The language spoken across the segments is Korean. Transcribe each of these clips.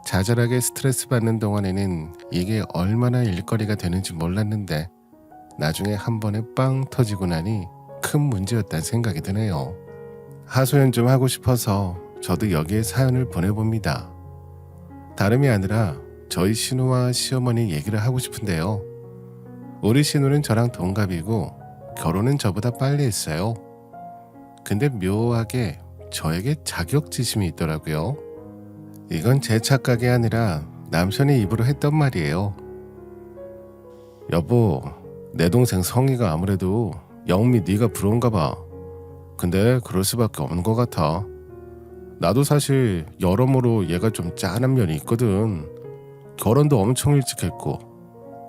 자잘하게 스트레스 받는 동안에는 이게 얼마나 일거리가 되는지 몰랐는데 나중에 한 번에 빵 터지고 나니 큰 문제였다는 생각이 드네요. 하소연 좀 하고 싶어서 저도 여기에 사연을 보내봅니다. 다름이 아니라 저희 신우와 시어머니 얘기를 하고 싶은데요. 우리 신우는 저랑 동갑이고 결혼은 저보다 빨리 했어요. 근데 묘하게 저에게 자격지심이 있더라고요. 이건 제 착각이 아니라 남편이 입으로 했던 말이에요. 여보, 내 동생 성희가 아무래도 영미 네가 부러운가 봐. 근데 그럴 수밖에 없는 것 같아. 나도 사실 여러모로 얘가 좀 짠한 면이 있거든. 결혼도 엄청 일찍 했고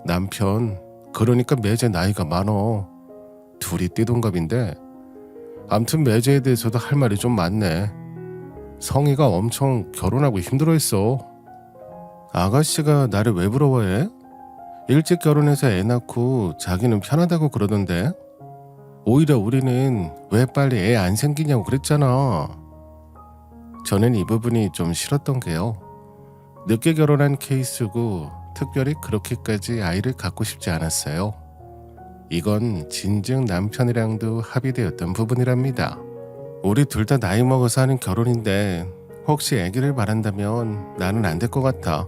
남편 그러니까 매제 나이가 많어. 둘이 띠동갑인데 암튼 매제에 대해서도 할 말이 좀 많네. 성희가 엄청 결혼하고 힘들어했어. 아가씨가 나를 왜 부러워해? 일찍 결혼해서 애 낳고 자기는 편하다고 그러던데. 오히려 우리는 왜 빨리 애 안 생기냐고 그랬잖아. 저는 이 부분이 좀 싫었던 게요. 늦게 결혼한 케이스고 특별히 그렇게까지 아이를 갖고 싶지 않았어요. 이건 진즉 남편이랑도 합의되었던 부분이랍니다. 우리 둘 다 나이 먹어서 하는 결혼인데 혹시 아기를 바란다면 나는 안 될 것 같아.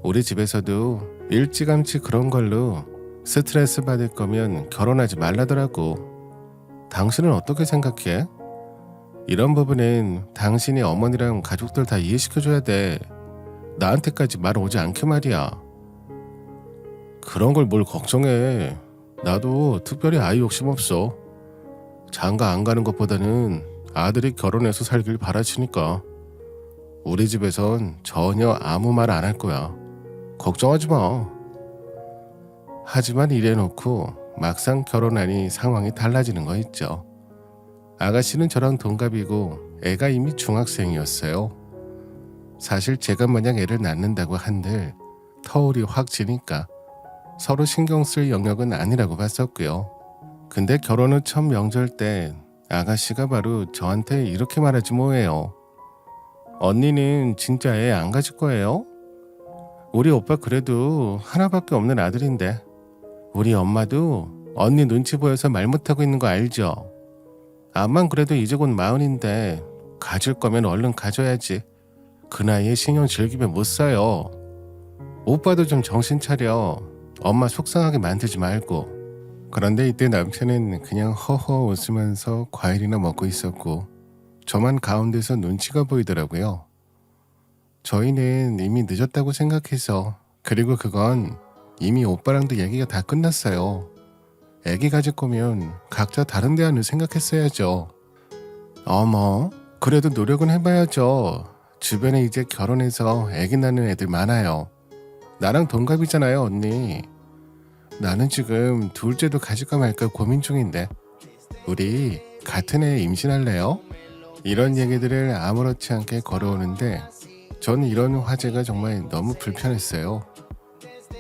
우리 집에서도 일찌감치 그런 걸로 스트레스 받을 거면 결혼하지 말라더라고. 당신은 어떻게 생각해? 이런 부분은 당신이 어머니랑 가족들 다 이해시켜줘야 돼. 나한테까지 말 오지 않게 말이야. 그런 걸 뭘 걱정해. 나도 특별히 아이 욕심 없어. 장가 안 가는 것보다는 아들이 결혼해서 살길 바라시니까. 우리 집에선 전혀 아무 말 안 할 거야. 걱정하지 마. 하지만 이래놓고 막상 결혼하니 상황이 달라지는 거 있죠. 아가씨는 저랑 동갑이고 애가 이미 중학생이었어요. 사실 제가 만약 애를 낳는다고 한들 터울이 확 지니까 서로 신경 쓸 영역은 아니라고 봤었고요. 근데 결혼 후 첫 명절 때 아가씨가 바로 저한테 이렇게 말하지 뭐예요. 언니는 진짜 애 안 가질 거예요? 우리 오빠 그래도 하나밖에 없는 아들인데. 우리 엄마도 언니 눈치 보여서 말 못하고 있는 거 알죠? 암만 그래도 이제 곧 40인데 가질 거면 얼른 가져야지. 그 나이에 신경 즐기면 못 사요. 오빠도 좀 정신 차려. 엄마 속상하게 만들지 말고. 그런데 이때 남편은 그냥 허허 웃으면서 과일이나 먹고 있었고 저만 가운데서 눈치가 보이더라고요. 저희는 이미 늦었다고 생각해서, 그리고 그건 이미 오빠랑도 얘기가 다 끝났어요. 애기 가질 거면 각자 다른 대안을 생각했어야죠. 어머, 그래도 노력은 해봐야죠. 주변에 이제 결혼해서 애기 낳는 애들 많아요. 나랑 동갑이잖아요, 언니. 나는 지금 둘째도 가질까 말까 고민 중인데 우리 같은 애 임신할래요? 이런 얘기들을 아무렇지 않게 걸어오는데 전 이런 화제가 정말 너무 불편했어요.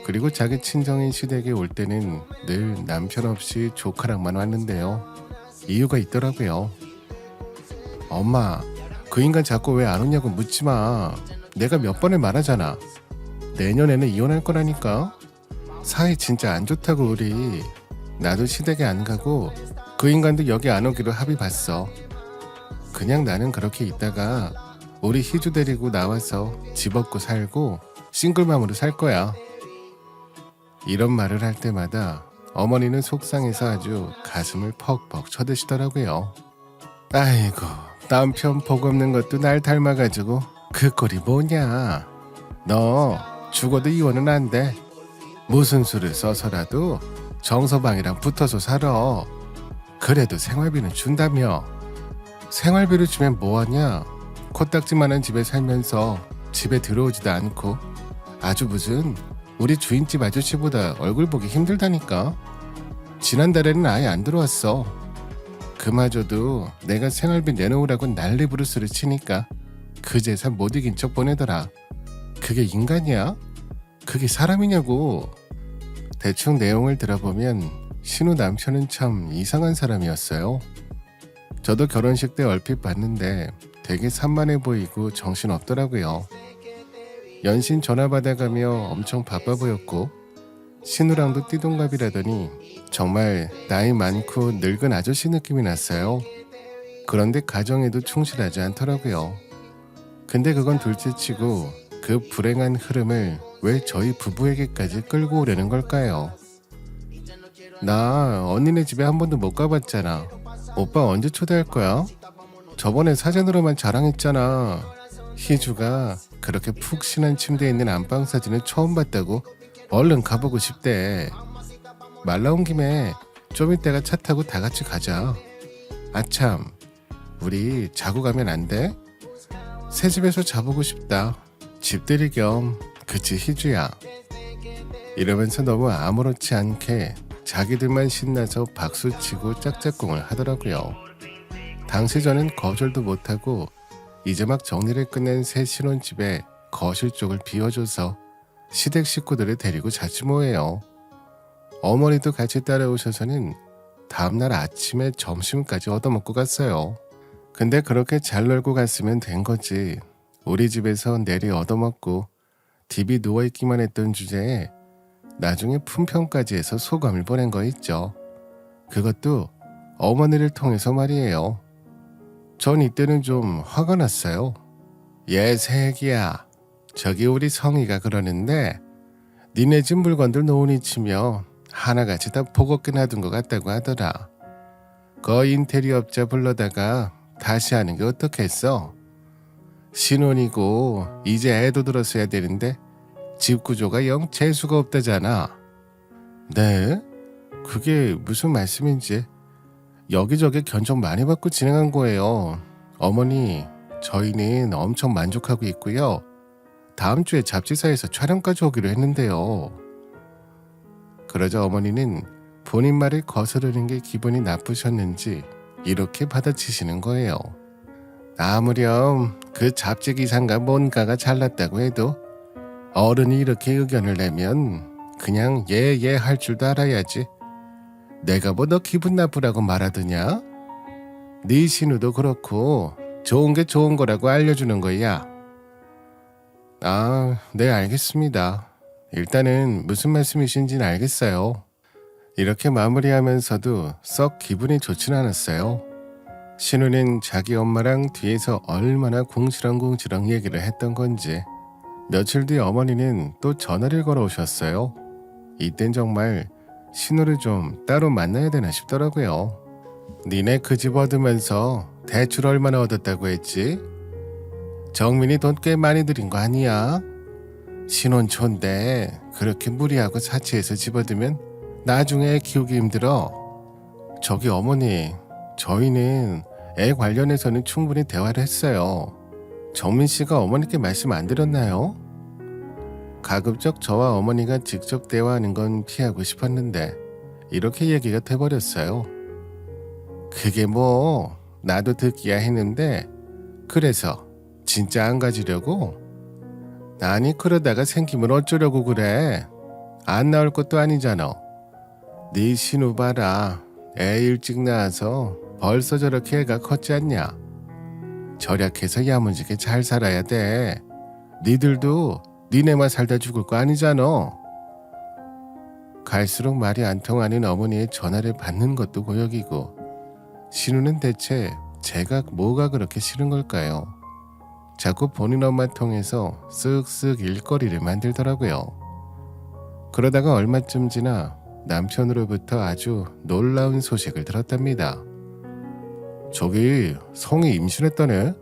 그리고 자기 친정인 시댁에 올 때는 늘 남편 없이 조카랑만 왔는데요. 이유가 있더라고요. 엄마, 그 인간 자꾸 왜 안 오냐고 묻지 마. 내가 몇 번을 말하잖아. 내년에는 이혼할 거라니까. 사이 진짜 안 좋다고 우리. 나도 시댁에 안 가고 그 인간도 여기 안 오기로 합의 봤어. 그냥 나는 그렇게 있다가 우리 희주 데리고 나와서 집 얻고 살고 싱글맘으로 살 거야. 이런 말을 할 때마다 어머니는 속상해서 아주 가슴을 퍽퍽 쳐드시더라고요. 아이고, 남편 복 없는 것도 날 닮아가지고 그 꼴이 뭐냐. 너 죽어도 이혼은 안 돼. 무슨 수를 써서라도 정서방이랑 붙어서 살아. 그래도 생활비는 준다며. 생활비를 주면 뭐하냐. 코딱지만한 집에 살면서 집에 들어오지도 않고 아주 무슨 우리 주인집 아저씨보다 얼굴 보기 힘들다니까. 지난달에는 아예 안 들어왔어. 그마저도 내가 생활비 내놓으라고 난리 부르스를 치니까 그 재산 못 이긴 척 보내더라. 그게 인간이야? 그게 사람이냐고. 대충 내용을 들어보면 신우 남편은 참 이상한 사람이었어요. 저도 결혼식 때 얼핏 봤는데 되게 산만해 보이고 정신없더라고요. 연신 전화 받아가며 엄청 바빠 보였고 신우랑도 띠동갑이라더니 정말 나이 많고 늙은 아저씨 느낌이 났어요. 그런데 가정에도 충실하지 않더라고요. 근데 그건 둘째치고 그 불행한 흐름을 왜 저희 부부에게까지 끌고 오려는 걸까요? 나 언니네 집에 한 번도 못 가봤잖아. 오빠 언제 초대할 거야? 저번에 사진으로만 자랑했잖아. 희주가 그렇게 푹 신한 침대에 있는 안방 사진을 처음 봤다고 얼른 가보고 싶대. 말 나온 김에 좀 이따가 차 타고 다 같이 가자. 아참, 우리 자고 가면 안 돼? 새 집에서 자보고 싶다. 집들이 겸. 그치 희주야. 이러면서 너무 아무렇지 않게 자기들만 신나서 박수치고 짝짝꿍을 하더라고요. 당시 저는 거절도 못하고 이제 막 정리를 끝낸 새 신혼집에 거실 쪽을 비워줘서 시댁 식구들을 데리고 자주 모여요. 어머니도 같이 따라오셔서는 다음날 아침에 점심까지 얻어먹고 갔어요. 근데 그렇게 잘 놀고 갔으면 된 거지. 우리 집에서 내리 얻어먹고 딥이 누워있기만 했던 주제에 나중에 품평까지 해서 소감을 보낸 거 있죠. 그것도 어머니를 통해서 말이에요. 전 이때는 좀 화가 났어요. 얘 새끼야, 저기 우리 성희가 그러는데 니네 집 물건들 노은이 치며 하나같이 다 버겁게 놔둔 것 같다고 하더라. 그 인테리어 업자 불러다가 다시 하는 게 어떻겠어? 신혼이고 이제 애도 들었어야 되는데 집 구조가 영 재수가 없다잖아. 네? 그게 무슨 말씀인지. 여기저기 견적 많이 받고 진행한 거예요. 어머니, 저희는 엄청 만족하고 있고요. 다음 주에 잡지사에서 촬영까지 오기로 했는데요. 그러자 어머니는 본인 말을 거스르는 게 기분이 나쁘셨는지 이렇게 받아치시는 거예요. 아무렴 그 잡지 기사인가 뭔가가 잘났다고 해도 어른이 이렇게 의견을 내면 그냥 예 할 줄도 알아야지. 내가 뭐 너 기분 나쁘라고 말하더냐? 네 신우도 그렇고 좋은 게 좋은 거라고 알려주는 거야. 아, 네 알겠습니다. 일단은 무슨 말씀이신지는 알겠어요. 이렇게 마무리하면서도 썩 기분이 좋진 않았어요. 신우는 자기 엄마랑 뒤에서 얼마나 궁시렁궁시렁 얘기를 했던 건지. 며칠 뒤 어머니는 또 전화를 걸어오셨어요. 이땐 정말 신우를 좀 따로 만나야 되나 싶더라고요. 니네 그 집 얻으면서 대출 얼마나 얻었다고 했지? 정민이 돈 꽤 많이 들인 거 아니야? 신혼초인데 그렇게 무리하고 사치해서 집 얻으면 나중에 애 키우기 힘들어. 저기 어머니, 저희는 애 관련해서는 충분히 대화를 했어요. 정민 씨가 어머니께 말씀 안 드렸나요? 가급적 저와 어머니가 직접 대화하는 건 피하고 싶었는데 이렇게 얘기가 돼버렸어요. 그게 뭐 나도 듣기야 했는데 그래서 진짜 안 가지려고? 아니 그러다가 생기면 어쩌려고 그래. 안 나올 것도 아니잖아. 네 신우 봐라. 애 일찍 낳아서 벌써 저렇게 애가 컸지 않냐. 절약해서 야무지게 잘 살아야 돼. 니들도 니네만 살다 죽을 거 아니잖아. 갈수록 말이 안 통하는 어머니의 전화를 받는 것도 고역이고 신우는 대체 제가 뭐가 그렇게 싫은 걸까요? 자꾸 본인 엄마 통해서 쓱쓱 일거리를 만들더라고요. 그러다가 얼마쯤 지나 남편으로부터 아주 놀라운 소식을 들었답니다. 저기 성이 임신했다네.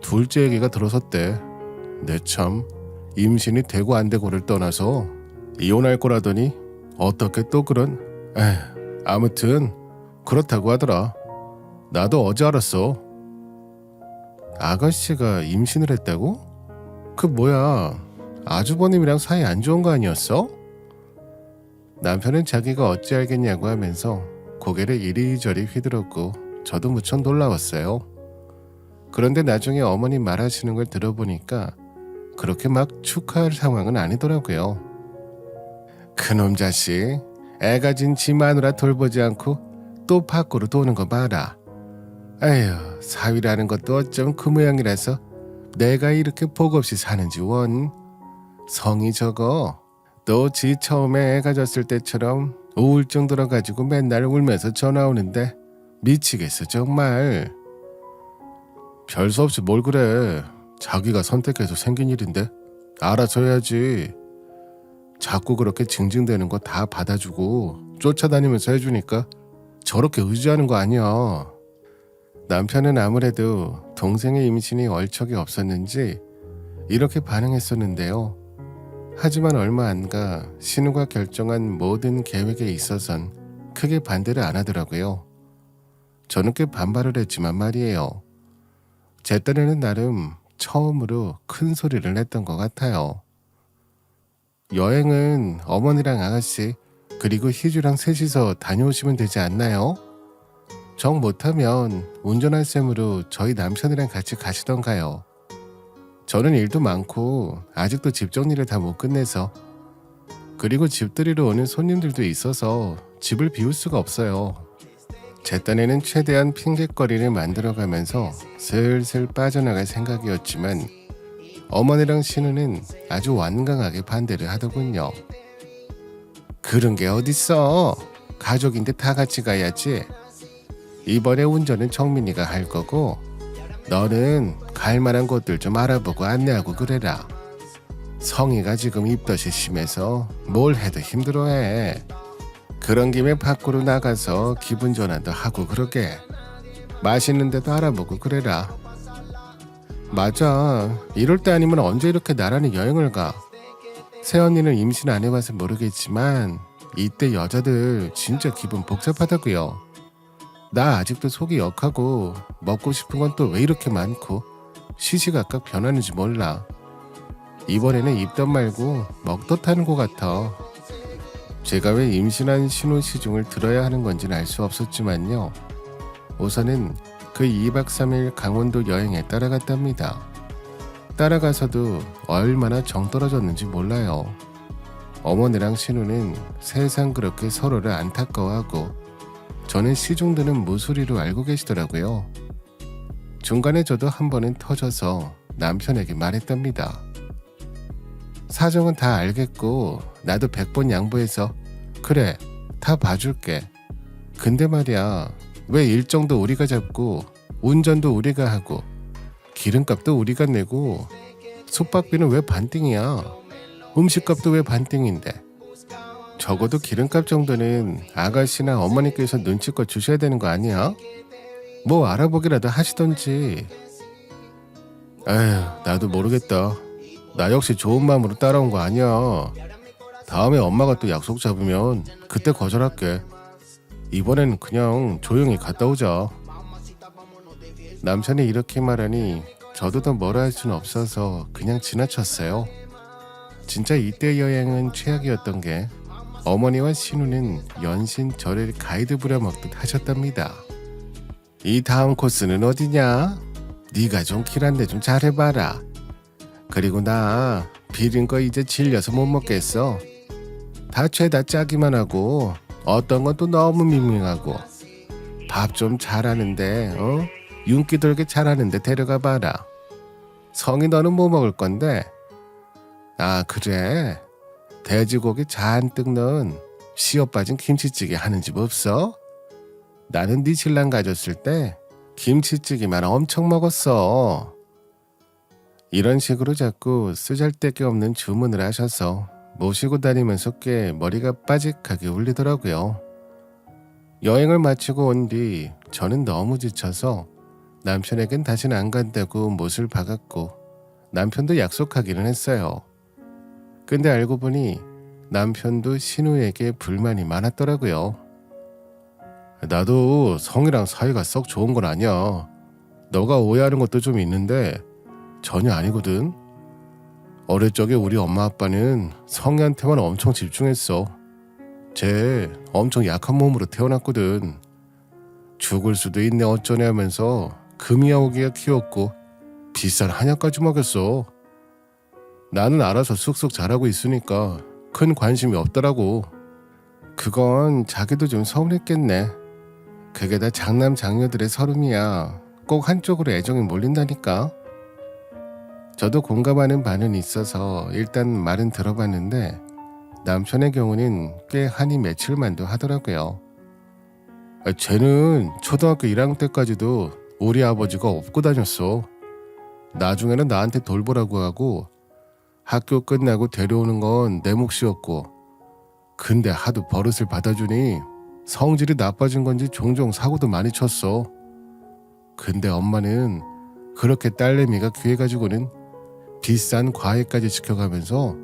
둘째 얘기가 들어섰대. 내 참 임신이 되고 안 되고를 떠나서 이혼할 거라더니 어떻게 또 그런. 아무튼 그렇다고 하더라. 나도 어제 알았어. 아가씨가 임신을 했다고? 그 뭐야, 아주버님이랑 사이 안 좋은 거 아니었어? 남편은 자기가 어찌 알겠냐고 하면서 고개를 이리저리 휘두르고 저도 무척 놀라웠어요. 그런데 나중에 어머니 말하시는 걸 들어보니까 그렇게 막 축하할 상황은 아니더라고요. 그놈 자식, 애 가진 지 마누라 돌보지 않고 또 밖으로 도는 거 봐라. 에휴, 사위라는 것도 어쩜 그 모양이라서 내가 이렇게 복 없이 사는지 원. 성이 저거 또 지 처음에 애 가졌을 때처럼 우울증 들어가지고 맨날 울면서 전화 오는데 미치겠어 정말. 별수 없이 뭘 그래. 자기가 선택해서 생긴 일인데 알아서 해야지. 자꾸 그렇게 징징대는 거 다 받아주고 쫓아다니면서 해주니까 저렇게 의지하는 거 아니야. 남편은 아무래도 동생의 임신이 얼척이 없었는지 이렇게 반응했었는데요. 하지만 얼마 안 가 신우가 결정한 모든 계획에 있어선 크게 반대를 안 하더라고요. 저는 꽤 반발을 했지만 말이에요. 제 딴에는 나름 처음으로 큰 소리를 냈던 것 같아요. 여행은 어머니랑 아가씨 그리고 희주랑 셋이서 다녀오시면 되지 않나요? 정 못하면 운전할 셈으로 저희 남편이랑 같이 가시던가요. 저는 일도 많고 아직도 집 정리를 다 못 끝내서, 그리고 집들이로 오는 손님들도 있어서 집을 비울 수가 없어요. 제 딴에는 최대한 핑곗거리를 만들어가면서 슬슬 빠져나갈 생각이었지만 어머니랑 신우는 아주 완강하게 반대를 하더군요. 그런 게 어딨어. 가족인데 다 같이 가야지. 이번에 운전은 정민이가 할 거고 너는 갈 만한 곳들 좀 알아보고 안내하고 그래라. 성희가 지금 입덧이 심해서 뭘 해도 힘들어해. 그런 김에 밖으로 나가서 기분 전환도 하고 그러게. 맛있는 데도 알아보고 그래라. 맞아. 이럴 때 아니면 언제 이렇게 나란히 여행을 가. 새언니는 임신 안 해봐서 모르겠지만 이때 여자들 진짜 기분 복잡하다고요. 나 아직도 속이 역하고 먹고 싶은 건 또 왜 이렇게 많고 시시각각 변하는지 몰라. 이번에는 입덧 말고 먹덧 하는 것 같아. 제가 왜 임신한 신우 시중을 들어야 하는 건지는 알 수 없었지만요. 우선은 그 2박 3일 강원도 여행에 따라갔답니다. 따라가서도 얼마나 정 떨어졌는지 몰라요. 어머니랑 신우는 세상 그렇게 서로를 안타까워하고 저는 시중드는 무소리로 알고 계시더라고요. 중간에 저도 한 번은 터져서 남편에게 말했답니다. 사정은 다 알겠고 나도 100번 양보해서 그래 다 봐줄게. 근데 말이야, 왜 일정도 우리가 잡고 운전도 우리가 하고 기름값도 우리가 내고 숙박비는 왜 반띵이야. 음식값도 왜 반띵인데. 적어도 기름값 정도는 아가씨나 어머니께서 눈치껏 주셔야 되는 거 아니야? 뭐 알아보기라도 하시던지. 에휴, 나도 모르겠다. 나 역시 좋은 마음으로 따라온 거 아니야. 다음에 엄마가 또 약속 잡으면 그때 거절할게. 이번엔 그냥 조용히 갔다 오자. 남편이 이렇게 말하니 저도 더 뭐라 할 수는 없어서 그냥 지나쳤어요. 진짜 이때 여행은 최악이었던 게 어머니와 신우는 연신 저를 가이드 부려먹듯 하셨답니다. 이 다음 코스는 어디냐? 네가 좀 길한데 좀 잘해봐라. 그리고 나 비린 거 이제 질려서 못 먹겠어. 다 죄다 짜기만 하고 어떤 건 또 너무 밍밍하고. 밥 좀 잘하는데 윤기 돌게 잘하는데 데려가 봐라. 성이 너는 뭐 먹을 건데? 아 그래? 돼지고기 잔뜩 넣은 씨어 빠진 김치찌개 하는 집 없어? 나는 네 신랑 가졌을 때 김치찌개만 엄청 먹었어. 이런 식으로 자꾸 쓰잘데기 없는 주문을 하셔서 모시고 다니면서 꽤 머리가 빠직하게 울리더라고요. 여행을 마치고 온 뒤 저는 너무 지쳐서 남편에겐 다시는 안 간다고 못을 박았고 남편도 약속하기는 했어요. 근데 알고 보니 남편도 신우에게 불만이 많았더라고요. 나도 성이랑 사이가 썩 좋은 건 아니야. 너가 오해하는 것도 좀 있는데 전혀 아니거든. 어릴 적에 우리 엄마 아빠는 성이한테만 엄청 집중했어. 쟤 엄청 약한 몸으로 태어났거든. 죽을 수도 있네 어쩌네 하면서 금이야 오기야 키웠고 비싼 한약까지 먹였어. 나는 알아서 쑥쑥 자라고 있으니까 큰 관심이 없더라고. 그건 자기도 좀 서운했겠네. 그게 다 장남 장녀들의 서름이야. 꼭 한쪽으로 애정이 몰린다니까. 저도 공감하는 바는 있어서 일단 말은 들어봤는데 남편의 경우는 꽤 한이 맺힐 만도 하더라고요. 쟤는 초등학교 1학년 때까지도 우리 아버지가 업고 다녔어. 나중에는 나한테 돌보라고 하고 학교 끝나고 데려오는 건 내 몫이었고, 근데 하도 버릇을 받아주니 성질이 나빠진 건지 종종 사고도 많이 쳤어. 근데 엄마는 그렇게 딸내미가 귀해가지고는 비싼 과외까지 시켜가면서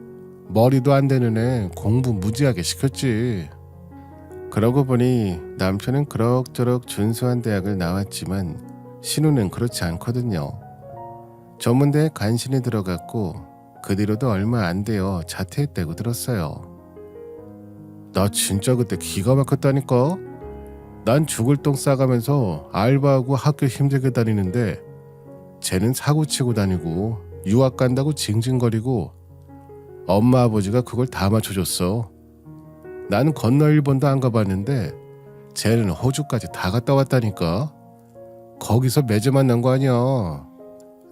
머리도 안 되는 애 공부 무지하게 시켰지. 그러고 보니 남편은 그럭저럭 준수한 대학을 나왔지만 신우는 그렇지 않거든요. 전문대에 간신히 들어갔고 그 뒤로도 얼마 안 되어 자퇴했다고 들었어요. 나 진짜 그때 기가 막혔다니까. 난 죽을 똥 싸가면서 알바하고 학교 힘들게 다니는데 쟤는 사고치고 다니고 유학 간다고 징징거리고 엄마 아버지가 그걸 다 맞춰줬어. 나는 건너 일본도 안 가봤는데 쟤는 호주까지 다 갔다 왔다니까. 거기서 매제 만난 거 아니야.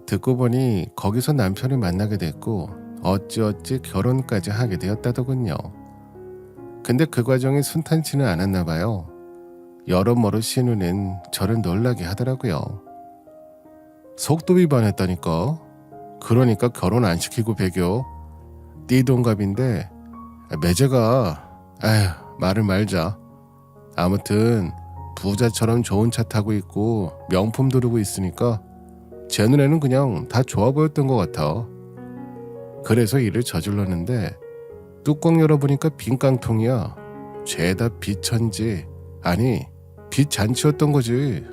듣고 보니 거기서 남편을 만나게 됐고 어찌어찌 결혼까지 하게 되었다더군요. 근데 그 과정이 순탄치는 않았나 봐요. 여러모로 신우는 저를 놀라게 하더라고요. 속도 위반했다니까. 그러니까 결혼 안 시키고 배겨. 띠동갑인데 매제가 말을 말자. 아무튼 부자처럼 좋은 차 타고 있고 명품 두르고 있으니까 제 눈에는 그냥 다 좋아 보였던 것 같아. 그래서 일을 저질렀는데 뚜껑 열어보니까 빈 깡통이야. 죄다 빚천지, 아니 빚잔치였던 거지.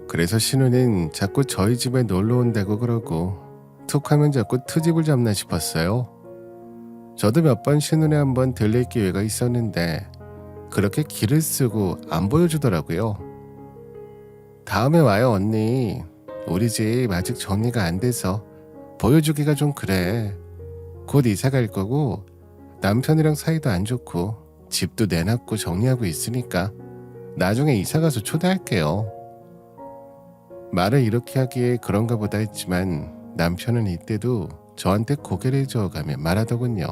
그래서 신우는 자꾸 저희 집에 놀러 온다고 그러고 툭하면 자꾸 트집을 잡나 싶었어요. 저도 몇 번 신우네 한번 들릴 기회가 있었는데 그렇게 길을 쓰고 안 보여주더라고요. 다음에 와요 언니. 우리 집 아직 정리가 안 돼서 보여주기가 좀 그래. 곧 이사 갈 거고 남편이랑 사이도 안 좋고 집도 내놨고 정리하고 있으니까 나중에 이사 가서 초대할게요. 말을 이렇게 하기에 그런가 보다 했지만 남편은 이때도 저한테 고개를 저어가며 말하더군요.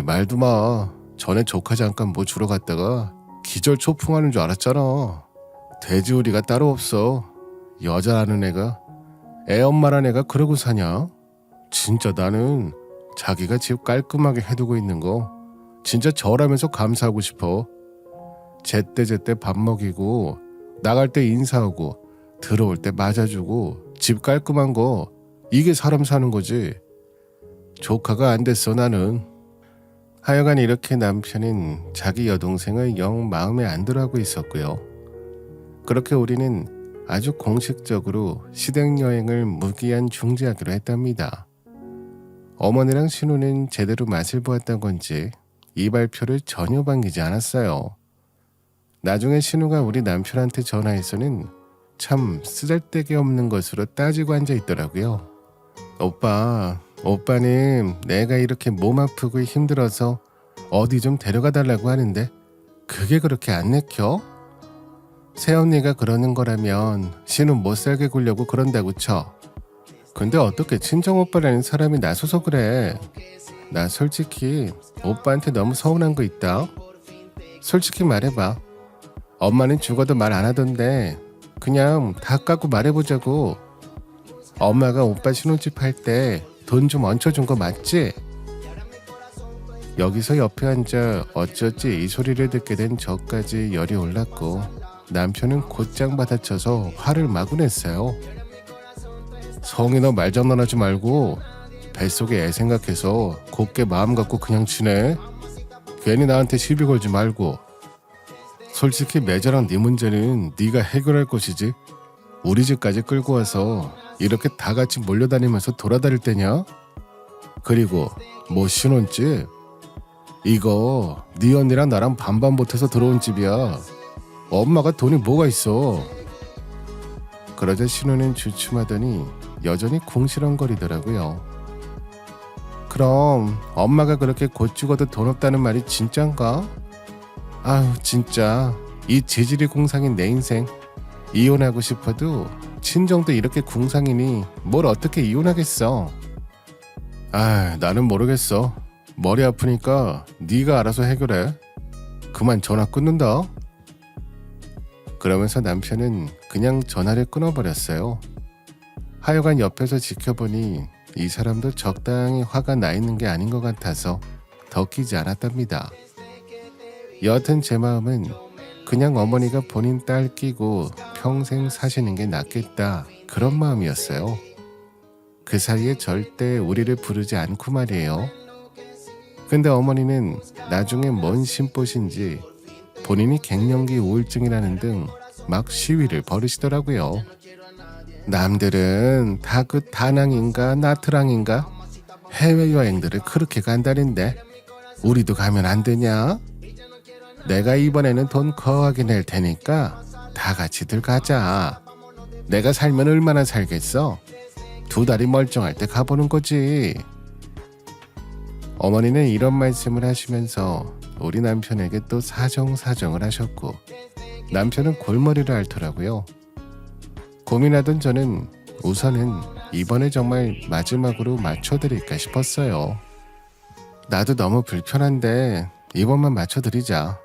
말도 마. 전에 조카 잠깐 뭐 주러 갔다가 기절 초풍하는 줄 알았잖아. 돼지우리가 따로 없어. 여자라는 애가, 애 엄마란 애가 그러고 사냐? 진짜 나는 자기가 집 깔끔하게 해두고 있는 거 진짜 절하면서 감사하고 싶어. 제때제때 밥 먹이고 나갈 때 인사하고 들어올 때 맞아주고 집 깔끔한 거, 이게 사람 사는 거지. 조카가 안 됐어 나는. 하여간 이렇게 남편은 자기 여동생을 영 마음에 안 들어하고 있었고요. 그렇게 우리는 아주 공식적으로 시댁여행을 무기한 중지하기로 했답니다. 어머니랑 신우는 제대로 맛을 보았던 건지 이 발표를 전혀 반기지 않았어요. 나중에 신우가 우리 남편한테 전화해서는 참 쓰잘데기 없는 것으로 따지고 앉아 있더라고요. 오빠는 내가 이렇게 몸 아프고 힘들어서 어디 좀 데려가 달라고 하는데 그게 그렇게 안 내켜? 새언니가 그러는 거라면 신우 못 살게 굴려고 그런다고 쳐. 근데 어떻게 친정오빠라는 사람이 나서서 그래. 나 솔직히 오빠한테 너무 서운한 거 있다. 솔직히 말해봐. 엄마는 죽어도 말 안 하던데 그냥 다 까고 말해보자고. 엄마가 오빠 신혼집 할 때 돈 좀 얹혀준 거 맞지? 여기서 옆에 앉아 어찌어찌 이 소리를 듣게 된 저까지 열이 올랐고 남편은 곧장 받아쳐서 화를 마구 냈어요. 성이 너 말장난하지 말고 뱃속에 애 생각해서 곱게 마음 갖고 그냥 지내. 괜히 나한테 시비 걸지 말고. 솔직히 매자랑 네 문제는 네가 해결할 것이지. 우리 집까지 끌고 와서 이렇게 다 같이 몰려다니면서 돌아다닐 때냐? 그리고 뭐 신혼집? 이거 네 언니랑 나랑 반반 못해서 들어온 집이야. 엄마가 돈이 뭐가 있어. 그러자 신우는 주춤하더니 여전히 궁시렁거리더라고요. 그럼 엄마가 그렇게 곧 죽어도 돈 없다는 말이 진짠가? 아유 진짜 이 지질이 궁상인 내 인생 이혼하고 싶어도 친정도 이렇게 궁상이니 뭘 어떻게 이혼하겠어. 아, 나는 모르겠어. 머리 아프니까 네가 알아서 해결해. 그만 전화 끊는다. 그러면서 남편은 그냥 전화를 끊어버렸어요. 하여간 옆에서 지켜보니 이 사람도 적당히 화가 나 있는 게 아닌 것 같아서 더 끼지 않았답니다. 여하튼 제 마음은 그냥 어머니가 본인 딸 끼고 평생 사시는 게 낫겠다, 그런 마음이었어요. 그 사이에 절대 우리를 부르지 않고 말이에요. 근데 어머니는 나중에 뭔 심보신지 본인이 갱년기 우울증이라는 등 막 시위를 벌이시더라고요. 남들은 다 그 다낭인가 나트랑인가 해외여행들을 그렇게 간다는데 우리도 가면 안 되냐? 내가 이번에는 돈 거하게 낼 테니까 다 같이들 가자. 내가 살면 얼마나 살겠어? 2달이 멀쩡할 때 가보는 거지. 어머니는 이런 말씀을 하시면서 우리 남편에게 또 사정을 하셨고, 남편은 골머리를 앓더라고요. 고민하던 저는 우선은 이번에 정말 마지막으로 맞춰드릴까 싶었어요. 나도 너무 불편한데 이번만 맞춰드리자.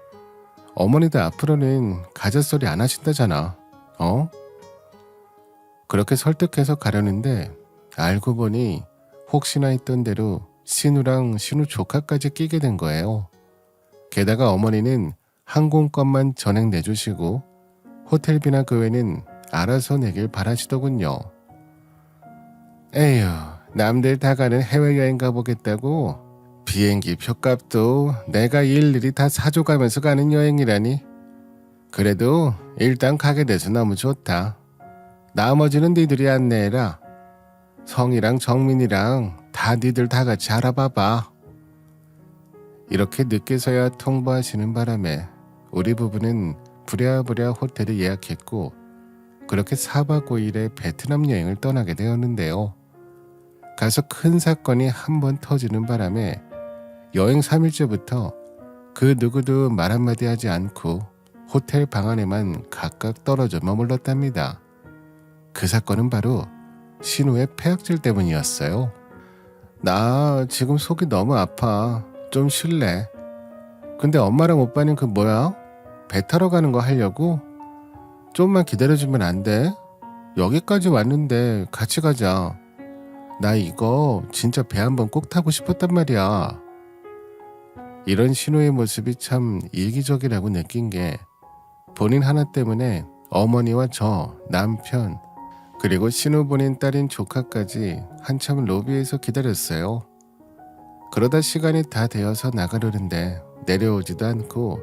어머니도 앞으로는 가잣소리 안 하신다잖아. 그렇게 설득해서 가려는데 알고 보니 혹시나 했던 대로 신우랑 신우 조카까지 끼게 된 거예요. 게다가 어머니는 항공권만 전액 내주시고 호텔비나 그 외는 알아서 내길 바라시더군요. 에휴, 남들 다 가는 해외여행 가보겠다고 비행기 표값도 내가 일일이 다 사줘가면서 가는 여행이라니. 그래도 일단 가게 돼서 너무 좋다. 나머지는 니들이 안내해라. 성이랑 정민이랑 다 니들 다 같이 알아봐봐. 이렇게 늦게서야 통보하시는 바람에 우리 부부는 부랴부랴 호텔을 예약했고, 그렇게 4박 5일의 베트남 여행을 떠나게 되었는데요. 가서 큰 사건이 한 번 터지는 바람에 여행 3일째부터 그 누구도 말 한마디 하지 않고 호텔 방 안에만 각각 떨어져 머물렀답니다. 그 사건은 바로 신우의 폐악질 때문이었어요. 나 지금 속이 너무 아파. 좀 쉴래. 근데 엄마랑 오빠는 그 뭐야? 배 타러 가는 거 하려고? 좀만 기다려주면 안 돼? 여기까지 왔는데 같이 가자. 나 이거 진짜 배 한번 꼭 타고 싶었단 말이야. 이런 신우의 모습이 참 이기적이라고 느낀 게, 본인 하나 때문에 어머니와 저, 남편, 그리고 신우 본인 딸인 조카까지 한참 로비에서 기다렸어요. 그러다 시간이 다 되어서 나가려는데 내려오지도 않고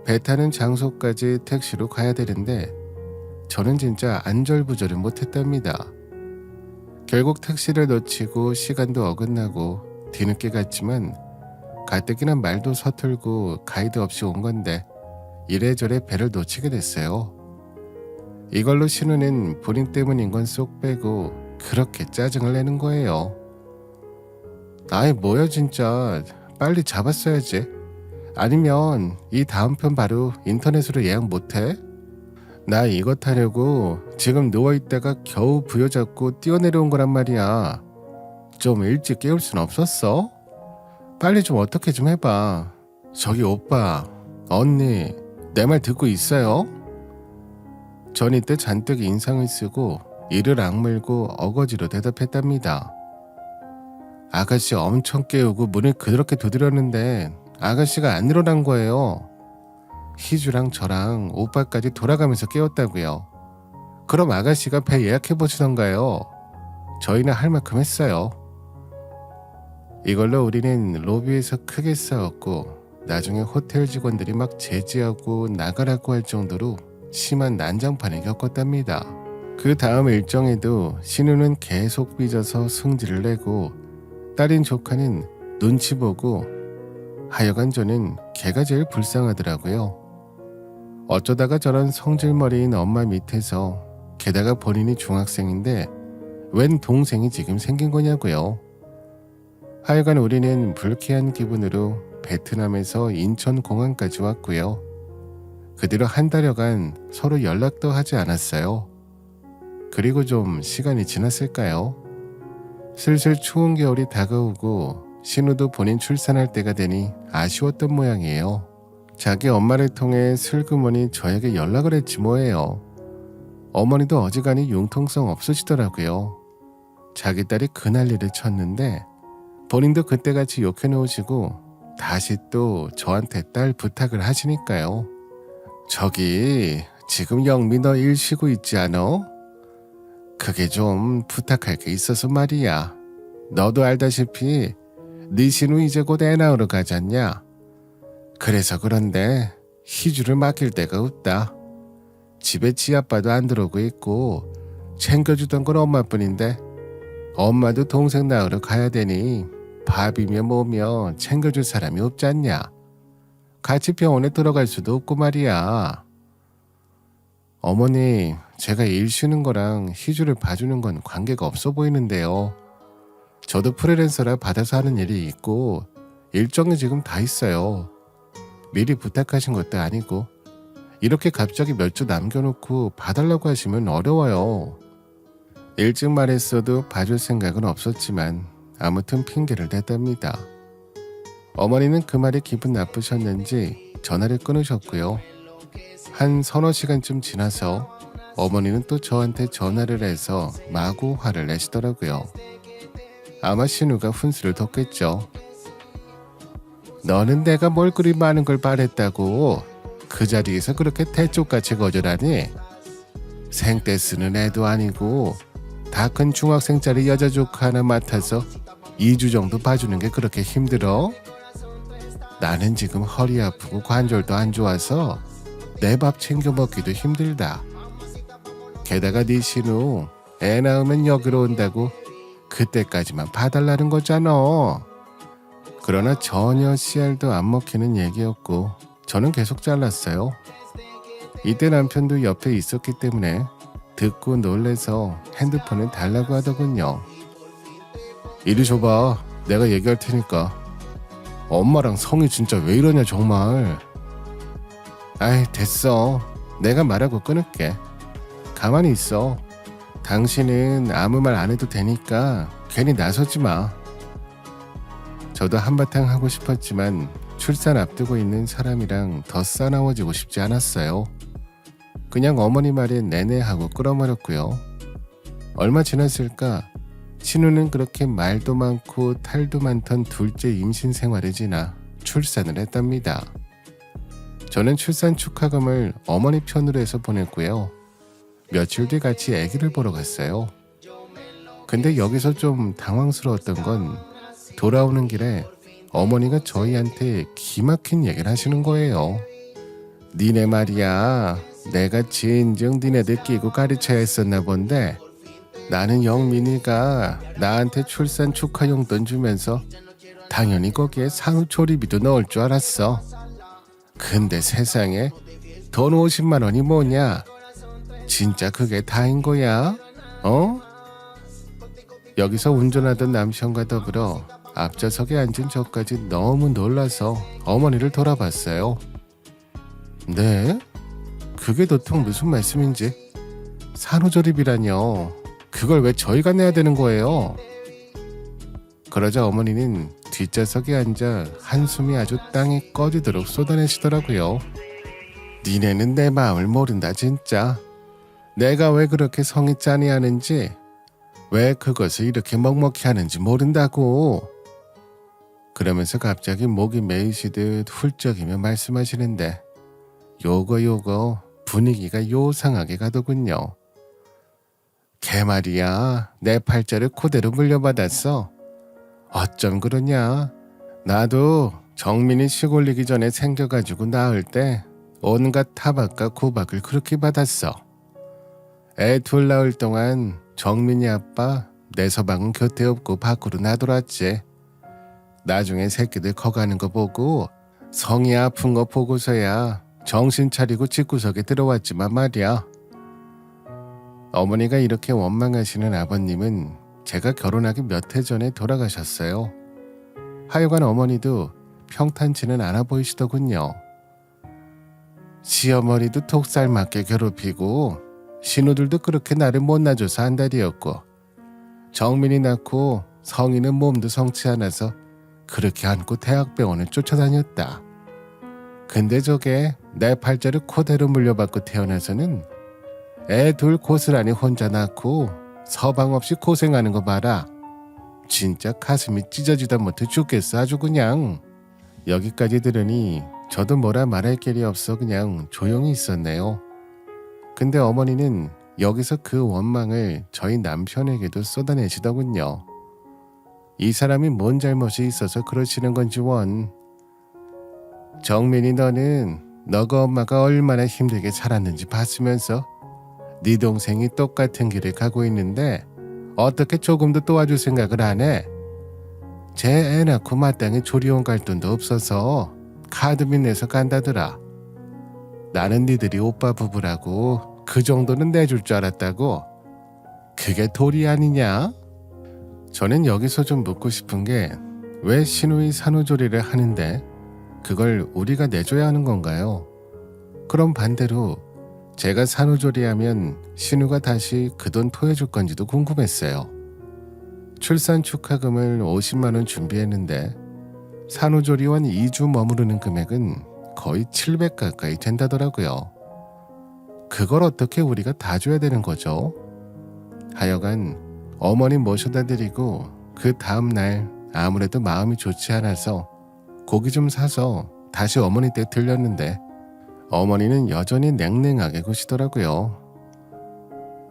배 타는 장소까지 택시로 가야 되는데 저는 진짜 안절부절을 못했답니다. 결국 택시를 놓치고 시간도 어긋나고 뒤늦게 갔지만 가뜩이나 말도 서툴고 가이드 없이 온 건데 이래저래 배를 놓치게 됐어요. 이걸로 신우는 본인 때문인 건 쏙 빼고 그렇게 짜증을 내는 거예요. 아이 뭐야 진짜, 빨리 잡았어야지. 아니면 이 다음 편 바로 인터넷으로 예약 못해? 나 이거 타려고 지금 누워있다가 겨우 부여잡고 뛰어내려온 거란 말이야. 좀 일찍 깨울 순 없었어? 빨리 좀 어떻게 좀 해봐. 저기 오빠, 언니, 내 말 듣고 있어요? 전 이때 잔뜩 인상을 쓰고 이를 악물고 어거지로 대답했답니다. 아가씨 엄청 깨우고 문을 그렇게 두드렸는데 아가씨가 안 일어난 거예요. 희주랑 저랑 오빠까지 돌아가면서 깨웠다고요. 그럼 아가씨가 배 예약해보시던가요. 저희는 할 만큼 했어요. 이걸로 우리는 로비에서 크게 싸웠고 나중에 호텔 직원들이 막 제지하고 나가라고 할 정도로 심한 난장판을 겪었답니다. 그 다음 일정에도 신우는 계속 삐져서 승질을 내고 딸인 조카는 눈치 보고, 하여간 저는 걔가 제일 불쌍하더라고요. 어쩌다가 저런 성질머리인 엄마 밑에서, 게다가 본인이 중학생인데 웬 동생이 지금 생긴 거냐고요. 하여간 우리는 불쾌한 기분으로 베트남에서 인천공항까지 왔고요. 그 뒤로 한 달여간 서로 연락도 하지 않았어요. 그리고 좀 시간이 지났을까요? 슬슬 추운 겨울이 다가오고 신우도 본인 출산할 때가 되니 아쉬웠던 모양이에요. 자기 엄마를 통해 슬그머니 저에게 연락을 했지 뭐예요. 어머니도 어지간히 융통성 없으시더라고요. 자기 딸이 그 난리를 쳤는데 본인도 그때같이 욕해놓으시고 다시 또 저한테 딸 부탁을 하시니까요. 저기 지금 영미 너 일 쉬고 있지 않어? 그게 좀 부탁할 게 있어서 말이야. 너도 알다시피 네 신우 이제 곧 애 낳으러 가잖냐? 그래서 그런데 희주를 맡길 데가 없다. 집에 지아빠도 안 들어오고 있고 챙겨주던 건 엄마뿐인데 엄마도 동생 낳으러 가야 되니 밥이며 뭐며 챙겨줄 사람이 없지 않냐? 같이 병원에 들어갈 수도 없고 말이야. 어머니, 제가 일 쉬는 거랑 희주를 봐주는 건 관계가 없어 보이는데요. 저도 프리랜서라 받아서 하는 일이 있고 일정이 지금 다 있어요. 미리 부탁하신 것도 아니고 이렇게 갑자기 몇 주 남겨놓고 봐달라고 하시면 어려워요. 일찍 말했어도 봐줄 생각은 없었지만 아무튼 핑계를 댔답니다. 어머니는 그 말이 기분 나쁘셨는지 전화를 끊으셨고요. 한 서너 시간쯤 지나서 어머니는 또 저한테 전화를 해서 마구 화를 내시더라고요. 아마 신우가 훈수를 뒀겠죠. 너는 내가 뭘 그리 많은 걸 바랬다고 그 자리에서 그렇게 대쪽같이 거절하니? 생떼 쓰는 애도 아니고 다 큰 중학생짜리 여자 조카 하나 맡아서 2주 정도 봐주는 게 그렇게 힘들어? 나는 지금 허리 아프고 관절도 안 좋아서 내 밥 챙겨 먹기도 힘들다. 게다가 네 신우 애 낳으면 여기로 온다고 그때까지만 봐달라는 거잖아. 그러나 전혀 씨알도 안 먹히는 얘기였고 저는 계속 잘랐어요. 이때 남편도 옆에 있었기 때문에 듣고 놀래서 핸드폰을 달라고 하더군요. 이리 줘봐. 내가 얘기할 테니까. 엄마랑 성이 진짜 왜 이러냐 정말. 아이 됐어. 내가 말하고 끊을게. 가만히 있어. 당신은 아무 말 안 해도 되니까 괜히 나서지 마. 저도 한바탕 하고 싶었지만 출산 앞두고 있는 사람이랑 더 싸나워지고 싶지 않았어요. 그냥 어머니 말에 내내 하고 끌어버렸고요. 얼마 지났을까 신우는 그렇게 말도 많고 탈도 많던 둘째 임신 생활을 지나 출산을 했답니다. 저는 출산 축하금을 어머니 편으로 해서 보냈고요. 며칠 뒤 같이 아기를 보러 갔어요. 근데 여기서 좀 당황스러웠던 건 돌아오는 길에 어머니가 저희한테 기막힌 얘기를 하시는 거예요. 니네 말이야. 내가 진정 니네들 끼고 가르쳐야 했었나 본데 나는 영민이가 나한테 출산 축하 용돈 주면서 당연히 거기에 산후조리비도 넣을 줄 알았어. 근데 세상에 돈 50만 원이 뭐냐? 진짜 그게 다인 거야? 어? 여기서 운전하던 남편과 더불어 앞좌석에 앉은 저까지 너무 놀라서 어머니를 돌아봤어요. 네? 그게 도통 무슨 말씀인지. 산후조리비라뇨. 그걸 왜 저희가 내야 되는 거예요? 그러자 어머니는 뒷좌석에 앉아 한숨이 아주 땅에 꺼지도록 쏟아내시더라고요. 니네는 내 마음을 모른다 진짜. 내가 왜 그렇게 성이 짠해하는지, 왜 그것을 이렇게 먹먹히 하는지 모른다고. 그러면서 갑자기 목이 메이시듯 훌쩍이며 말씀하시는데 요거 분위기가 요상하게 가더군요. 걔 말이야 내 팔자를 그대로 물려받았어. 어쩜 그러냐. 나도 정민이 시골리기 전에 생겨가지고 낳을 때 온갖 타박과 구박을 그렇게 받았어. 애 둘 낳을 동안 정민이 아빠 내 서방은 곁에 없고 밖으로 나돌았지. 나중에 새끼들 커가는 거 보고 성이 아픈 거 보고서야 정신 차리고 집구석에 들어왔지만 말이야. 어머니가 이렇게 원망하시는 아버님은 제가 결혼하기 몇 해 전에 돌아가셨어요. 하여간 어머니도 평탄치는 않아 보이시더군요. 시어머니도 독살 맞게 괴롭히고 신우들도 그렇게 나를 못 놔줘서 안달이었고 정민이 낳고 성이는 몸도 성치 않아서 그렇게 안고 대학병원을 쫓아다녔다. 근데 저게 내 팔자를 코대로 물려받고 태어나서는 애 둘 고스란히 혼자 낳고 서방 없이 고생하는 거 봐라. 진짜 가슴이 찢어지다 못해 죽겠어 아주 그냥. 여기까지 들으니 저도 뭐라 말할 길이 없어 그냥 조용히 있었네요. 근데 어머니는 여기서 그 원망을 저희 남편에게도 쏟아내시더군요. 이 사람이 뭔 잘못이 있어서 그러시는 건지 원. 정민이 너는 너가 엄마가 얼마나 힘들게 살았는지 봤으면서 네 동생이 똑같은 길을 가고 있는데 어떻게 조금도 도와줄 생각을 안 해? 쟤 애 낳고 마땅히 조리원 갈 돈도 없어서 카드비 내서 간다더라. 나는 니들이 오빠 부부라고 그 정도는 내줄 줄 알았다고. 그게 도리 아니냐? 저는 여기서 좀 묻고 싶은 게 왜 시누이 산후조리를 하는데 그걸 우리가 내줘야 하는 건가요? 그럼 반대로 제가 산후조리하면 신우가 다시 그 돈 토해줄 건지도 궁금했어요. 출산 축하금을 50만 원 준비했는데 산후조리원 2주 머무르는 금액은 거의 700 가까이 된다더라고요. 그걸 어떻게 우리가 다 줘야 되는 거죠? 하여간 어머니 모셔다 드리고 그 다음날 아무래도 마음이 좋지 않아서 고기 좀 사서 다시 어머니 댁 들렸는데 어머니는 여전히 냉랭하게 구시더라고요.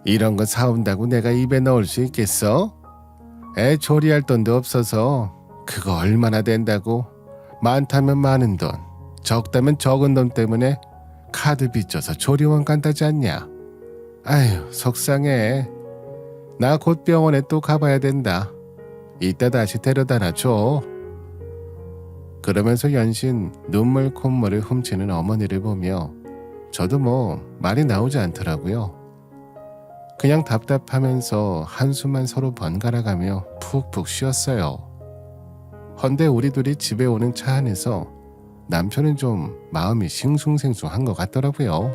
이런 거 사온다고 내가 입에 넣을 수 있겠어? 애 조리할 돈도 없어서 그거 얼마나 된다고. 많다면 많은 돈, 적다면 적은 돈 때문에 카드 빚져서 조리원 간다지 않냐. 아휴 속상해. 나 곧 병원에 또 가봐야 된다. 이따 다시 데려다 놔줘. 그러면서 연신 눈물 콧물을 훔치는 어머니를 보며 저도 뭐 말이 나오지 않더라고요. 그냥 답답하면서 한숨만 서로 번갈아가며 푹푹 쉬었어요. 헌데 우리 둘이 집에 오는 차 안에서 남편은 좀 마음이 싱숭생숭한 것 같더라고요.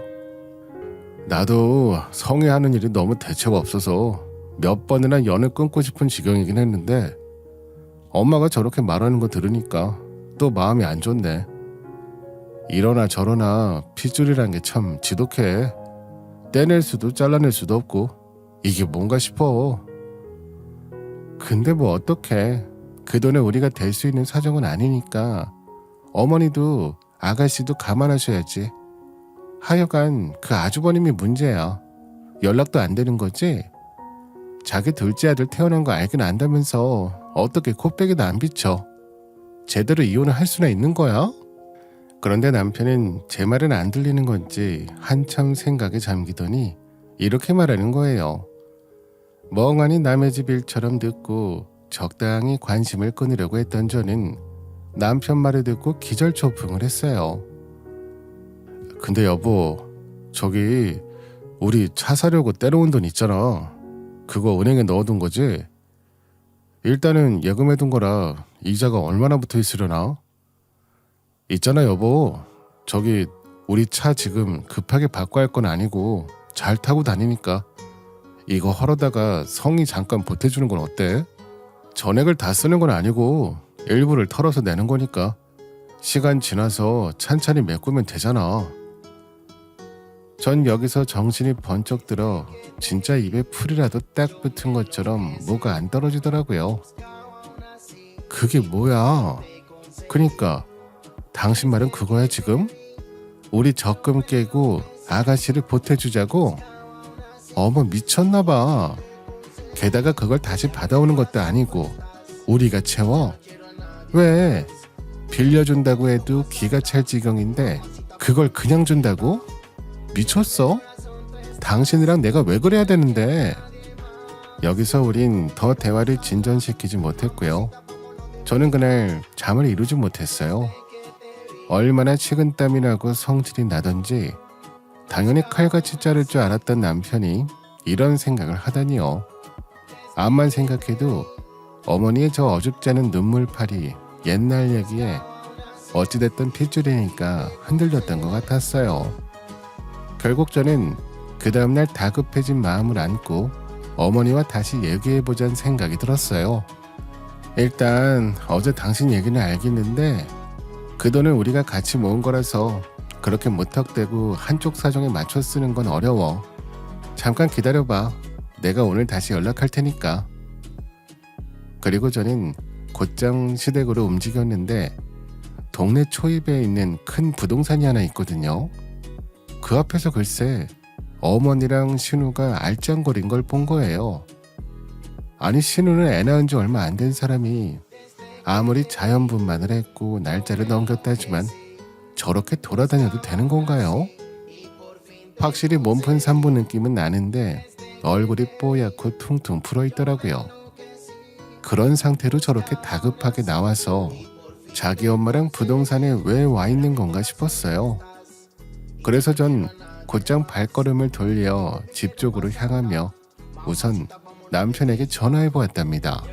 나도 성에 하는 일이 너무 대책 없어서 몇 번이나 연을 끊고 싶은 지경이긴 했는데 엄마가 저렇게 말하는 거 들으니까 또 마음이 안 좋네. 이러나 저러나 핏줄이란 게 참 지독해. 떼낼 수도 잘라낼 수도 없고 이게 뭔가 싶어. 근데 뭐 어떡해. 그 돈에 우리가 될 수 있는 사정은 아니니까 어머니도 아가씨도 감안하셔야지. 하여간 그 아주버님이 문제야. 연락도 안 되는 거지? 자기 둘째 아들 태어난 거 알긴 안다면서 어떻게 코빼기도 안 비춰. 제대로 이혼을 할 수나 있는 거야? 그런데 남편은 제 말은 안 들리는 건지 한참 생각에 잠기더니 이렇게 말하는 거예요. 멍하니 남의 집 일처럼 듣고 적당히 관심을 끊으려고 했던 저는 남편 말을 듣고 기절초풍을 했어요. 근데 여보, 저기 우리 차 사려고 때려온 돈 있잖아. 그거 은행에 넣어둔 거지? 일단은 예금해둔 거라 이자가 얼마나 붙어 있으려나? 있잖아 여보, 저기 우리 차 지금 급하게 바꿔야 할 건 아니고 잘 타고 다니니까 이거 헐어다가 성이 잠깐 보태주는 건 어때? 전액을 다 쓰는 건 아니고 일부를 털어서 내는 거니까 시간 지나서 찬찬히 메꾸면 되잖아. 전 여기서 정신이 번쩍 들어 진짜 입에 풀이라도 딱 붙은 것처럼 뭐가 안 떨어지더라고요. 그게 뭐야? 그니까 당신 말은 그거야 지금? 우리 적금 깨고 아가씨를 보태주자고? 어머 미쳤나봐. 게다가 그걸 다시 받아오는 것도 아니고 우리가 채워? 왜? 빌려준다고 해도 기가 찰 지경인데 그걸 그냥 준다고? 미쳤어? 당신이랑 내가 왜 그래야 되는데? 여기서 우린 더 대화를 진전시키지 못했고요. 저는 그날 잠을 이루지 못했어요. 얼마나 식은땀이 나고 성질이 나던지 당연히 칼같이 자를 줄 알았던 남편이 이런 생각을 하다니요. 암만 생각해도 어머니의 저 어줍지 않은 눈물팔이 옛날 얘기에 어찌됐든 핏줄이니까 흔들렸던 것 같았어요. 결국 저는 그 다음날 다급해진 마음을 안고 어머니와 다시 얘기해보자는 생각이 들었어요. 일단 어제 당신 얘기는 알겠는데 그 돈을 우리가 같이 모은 거라서 그렇게 무턱대고 한쪽 사정에 맞춰 쓰는 건 어려워. 잠깐 기다려봐. 내가 오늘 다시 연락할 테니까. 그리고 저는 곧장 시댁으로 움직였는데 동네 초입에 있는 큰 부동산이 하나 있거든요. 그 앞에서 글쎄 어머니랑 신우가 알짱거린 걸 본 거예요. 아니 신우는 애 낳은 지 얼마 안 된 사람이 아무리 자연분만을 했고 날짜를 넘겼다지만 저렇게 돌아다녀도 되는 건가요? 확실히 몸푼 산부 느낌은 나는데 얼굴이 뽀얗고 퉁퉁 풀어있더라고요. 그런 상태로 저렇게 다급하게 나와서 자기 엄마랑 부동산에 왜 와 있는 건가 싶었어요. 그래서 전 곧장 발걸음을 돌려 집 쪽으로 향하며 우선 남편에게 전화해 보았답니다.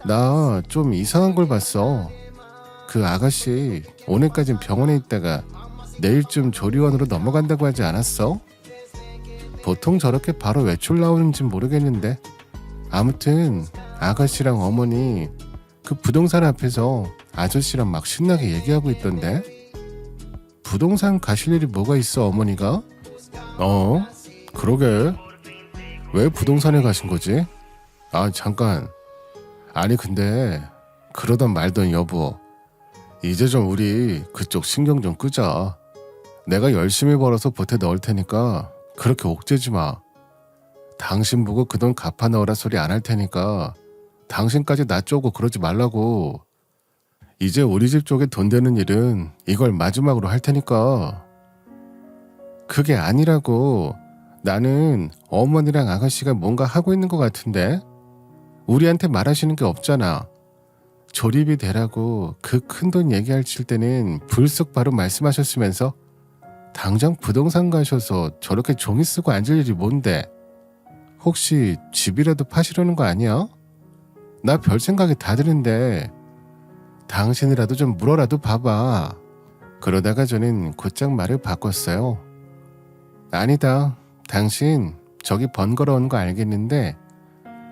나 좀 이상한 걸 봤어. 그 아가씨 오늘까진 병원에 있다가 내일쯤 조리원으로 넘어간다고 하지 않았어? 보통 저렇게 바로 외출 나오는진 모르겠는데 아무튼 아가씨랑 어머니 그 부동산 앞에서 아저씨랑 막 신나게 얘기하고 있던데. 부동산 가실 일이 뭐가 있어 어머니가? 그러게. 왜 부동산에 가신 거지? 아 잠깐. 아니 근데 그러던 말던 여보, 이제 좀 우리 그쪽 신경 좀 끄자. 내가 열심히 벌어서 보태 넣을 테니까 그렇게 옥죄지 마. 당신 보고 그 돈 갚아 넣으라 소리 안 할 테니까 당신까지 나 쪼고 그러지 말라고. 이제 우리 집 쪽에 돈 되는 일은 이걸 마지막으로 할 테니까. 그게 아니라고. 나는 어머니랑 아가씨가 뭔가 하고 있는 것 같은데 우리한테 말하시는 게 없잖아. 조립이 되라고 그 큰돈 얘기하실 때는 불쑥 바로 말씀하셨으면서 당장 부동산 가셔서 저렇게 종이 쓰고 앉을 일이 뭔데? 혹시 집이라도 파시려는 거 아니야? 나 별 생각이 다 드는데 당신이라도 좀 물어라도 봐봐. 그러다가 저는 곧장 말을 바꿨어요. 아니다. 당신 저기 번거로운 거 알겠는데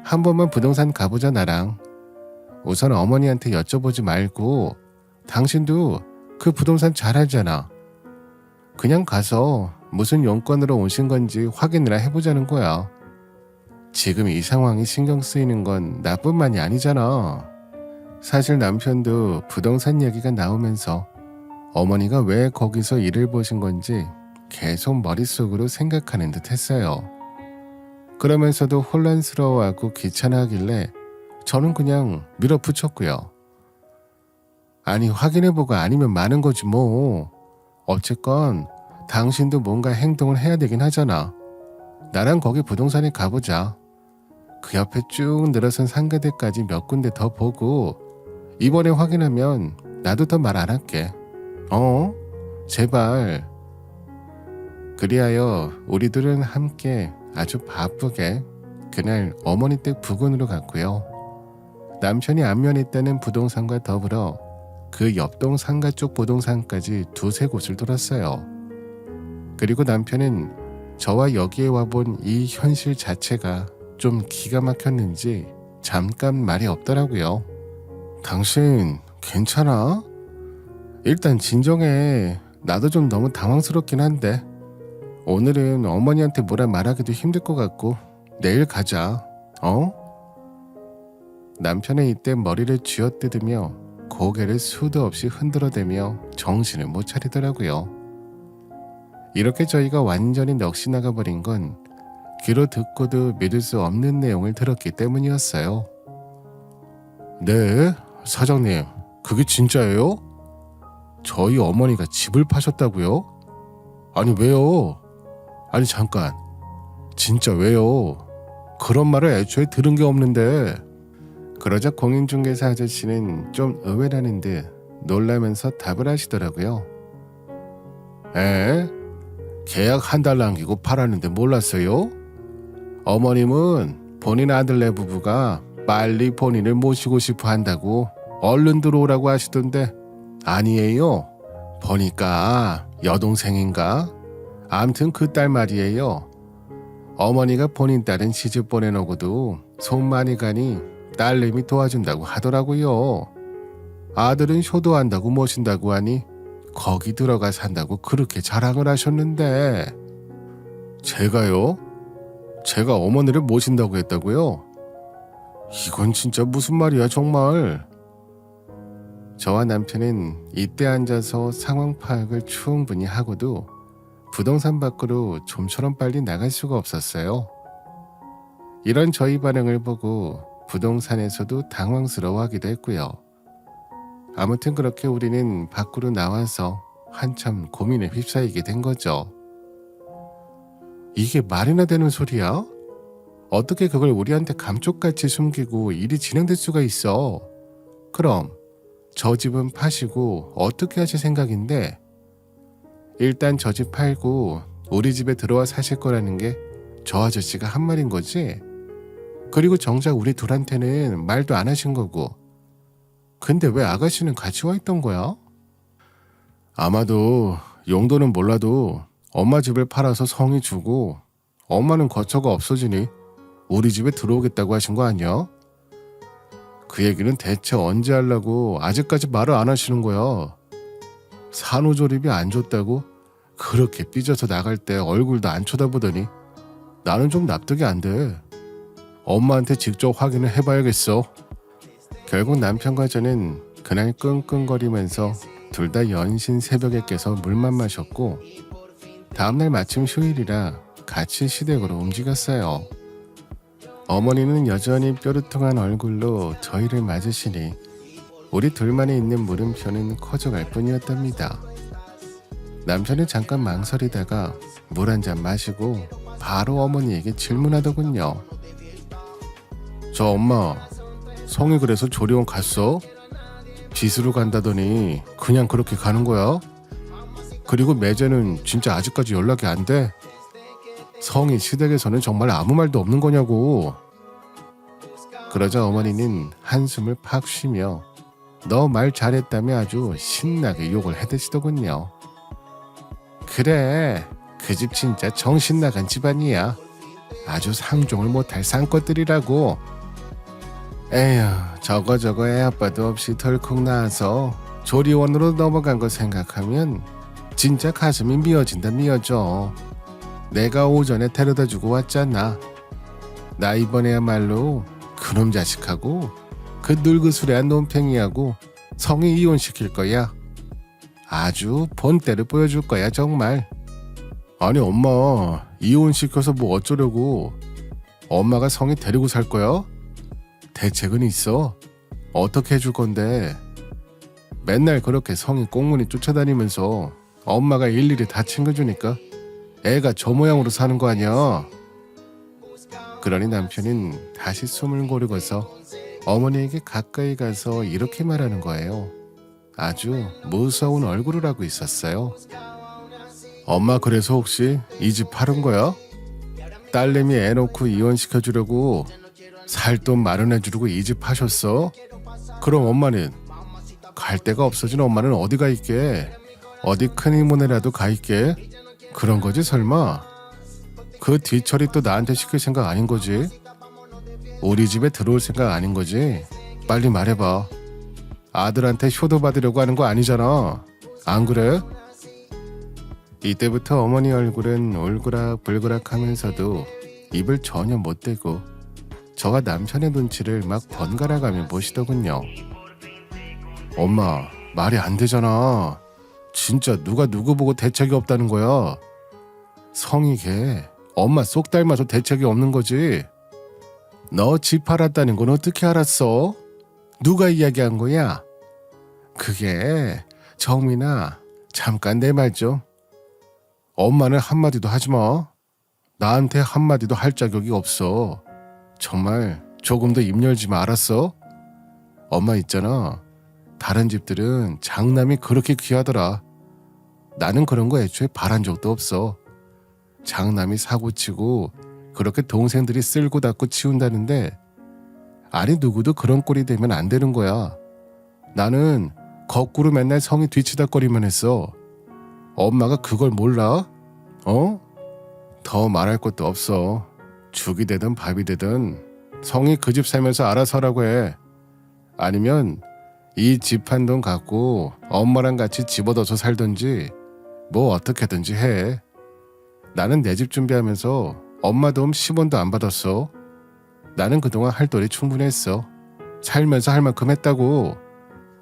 한 번만 부동산 가보자 나랑. 우선 어머니한테 여쭤보지 말고 당신도 그 부동산 잘 알잖아. 그냥 가서 무슨 용건으로 오신 건지 확인이나 해보자는 거야. 지금 이 상황이 신경 쓰이는 건 나뿐만이 아니잖아. 사실 남편도 부동산 얘기가 나오면서 어머니가 왜 거기서 일을 보신 건지 계속 머릿속으로 생각하는 듯 했어요. 그러면서도 혼란스러워하고 귀찮아하길래 저는 그냥 밀어붙였고요. 아니 확인해보고 아니면 많은 거지 뭐. 어쨌건 당신도 뭔가 행동을 해야 되긴 하잖아. 나랑 거기 부동산에 가보자. 그 옆에 쭉 늘어선 상가들까지 몇 군데 더 보고 이번에 확인하면 나도 더 말 안 할게. 제발. 그리하여 우리들은 함께 아주 바쁘게 그날 어머니 댁 부근으로 갔고요. 남편이 안면에 있다는 부동산과 더불어 그 옆동 상가 쪽 부동산까지 두세 곳을 돌았어요. 그리고 남편은 저와 여기에 와본 이 현실 자체가 좀 기가 막혔는지 잠깐 말이 없더라고요. 당신 괜찮아? 일단 진정해. 나도 좀 너무 당황스럽긴 한데 오늘은 어머니한테 뭐라 말하기도 힘들 것 같고 내일 가자. 남편은 이때 머리를 쥐어뜯으며 고개를 수도 없이 흔들어대며 정신을 못 차리더라고요. 이렇게 저희가 완전히 넋이 나가버린 건 귀로 듣고도 믿을 수 없는 내용을 들었기 때문이었어요. 네, 사장님, 그게 진짜예요? 저희 어머니가 집을 파셨다고요? 아니 왜요? 아니 잠깐, 진짜 왜요? 그런 말을 애초에 들은 게 없는데. 그러자 공인중개사 아저씨는 좀 의외라는 듯 놀라면서 답을 하시더라고요. 계약 한 달 남기고 팔았는데 몰랐어요? 어머님은 본인 아들네 부부가 빨리 본인을 모시고 싶어 한다고 얼른 들어오라고 하시던데 아니에요. 보니까 여동생인가 암튼 그 딸 말이에요. 어머니가 본인 딸은 시집 보내놓고도 손 많이 가니 딸내미 도와준다고 하더라고요. 아들은 효도한다고 모신다고 하니 거기 들어가 산다고 그렇게 자랑을 하셨는데 제가요? 제가 어머니를 모신다고 했다고요? 이건 진짜 무슨 말이야 정말. 저와 남편은 이때 앉아서 상황 파악을 충분히 하고도 부동산 밖으로 좀처럼 빨리 나갈 수가 없었어요. 이런 저희 반응을 보고 부동산에서도 당황스러워하기도 했고요. 아무튼 그렇게 우리는 밖으로 나와서 한참 고민에 휩싸이게 된 거죠. 이게 말이나 되는 소리야? 어떻게 그걸 우리한테 감쪽같이 숨기고 일이 진행될 수가 있어? 그럼 저 집은 파시고 어떻게 하실 생각인데? 일단 저 집 팔고 우리 집에 들어와 사실 거라는 게 저 아저씨가 한 말인 거지? 그리고 정작 우리 둘한테는 말도 안 하신 거고. 근데 왜 아가씨는 같이 와 있던 거야? 아마도 용도는 몰라도 엄마 집을 팔아서 성이 주고 엄마는 거처가 없어지니 우리 집에 들어오겠다고 하신 거 아니야? 그 얘기는 대체 언제 하려고 아직까지 말을 안 하시는 거야? 산후조립이 안 좋다고 그렇게 삐져서 나갈 때 얼굴도 안 쳐다보더니 나는 좀 납득이 안 돼. 엄마한테 직접 확인을 해봐야겠어. 결국 남편과 저는 그날 끙끙거리면서 둘 다 연신 새벽에 깨서 물만 마셨고 다음날 마침 휴일이라 같이 시댁으로 움직였어요. 어머니는 여전히 뾰루퉁한 얼굴로 저희를 맞으시니 우리 둘만에 있는 물음표는 커져갈 뿐이었답니다. 남편은 잠깐 망설이다가 물 한 잔 마시고 바로 어머니에게 질문하더군요. 저 엄마, 성이 그래서 조리원 갔어? 빚으로 간다더니 그냥 그렇게 가는 거야? 그리고 매제는 진짜 아직까지 연락이 안 돼? 성이 시댁에서는 정말 아무 말도 없는 거냐고. 그러자 어머니는 한숨을 팍 쉬며 너 말 잘했다며 아주 신나게 욕을 해대시더군요. 그래, 그 집 진짜 정신 나간 집안이야. 아주 상종을 못할 상것들이라고. 에휴, 저거 애 아빠도 없이 덜컥 나와서 조리원으로 넘어간 거 생각하면 진짜 가슴이 미어진다 미어져. 내가 오전에 데려다 주고 왔잖아. 나 이번에야말로 그놈 자식하고 그 늙으수레한 논팽이하고 성이 이혼시킬 거야. 아주 본때를 보여줄 거야 정말. 아니 엄마, 이혼시켜서 뭐 어쩌려고. 엄마가 성이 데리고 살 거야? 대책은 있어. 어떻게 해줄 건데. 맨날 그렇게 성이 꽁무니 쫓아다니면서 엄마가 일일이 다 챙겨주니까 애가 저 모양으로 사는 거 아니야. 그러니 남편은 다시 숨을 고르고서 어머니에게 가까이 가서 이렇게 말하는 거예요. 아주 무서운 얼굴을 하고 있었어요. 엄마, 그래서 혹시 이 집 팔은 거야? 딸내미 애 놓고 이혼시켜주려고 살 돈 마련해주려고 이 집 파셨어? 그럼 엄마는 갈 데가 없어진 엄마는 어디 가 있게? 어디 큰 이모네라도 가 있게? 그런 거지 설마? 그 뒤처리 또 나한테 시킬 생각 아닌 거지? 우리 집에 들어올 생각 아닌 거지? 빨리 말해봐. 아들한테 효도 받으려고 하는 거 아니잖아. 안 그래? 이때부터 어머니 얼굴은 울그락불그락 하면서도 입을 전혀 못 대고 저와 남편의 눈치를 막 번갈아가며 보시더군요. 엄마, 말이 안 되잖아. 진짜 누가 누구 보고 대책이 없다는 거야. 성이 걔 엄마 쏙 닮아서 대책이 없는 거지. 너 집 팔았다는 건 어떻게 알았어? 누가 이야기한 거야? 그게 정민아, 잠깐 내 말 좀. 엄마는 한마디도 하지 마. 나한테 한마디도 할 자격이 없어. 정말 조금 더 입 열지 마, 알았어? 엄마 있잖아. 다른 집들은 장남이 그렇게 귀하더라. 나는 그런 거 애초에 바란 적도 없어. 장남이 사고치고 그렇게 동생들이 쓸고 닦고 치운다는데 아니 누구도 그런 꼴이 되면 안 되는 거야. 나는 거꾸로 맨날 성이 뒤치다거리만 했어. 엄마가 그걸 몰라? 어? 더 말할 것도 없어. 죽이 되든 밥이 되든 성이 그 집 살면서 알아서 하라고 해. 아니면 이 집 한 돈 갖고 엄마랑 같이 집어넣어서 살든지 뭐 어떻게든지 해. 나는 내 집 준비하면서 엄마 도움 10원도 안 받았어. 나는 그동안 할 돈이 충분했어. 살면서 할 만큼 했다고.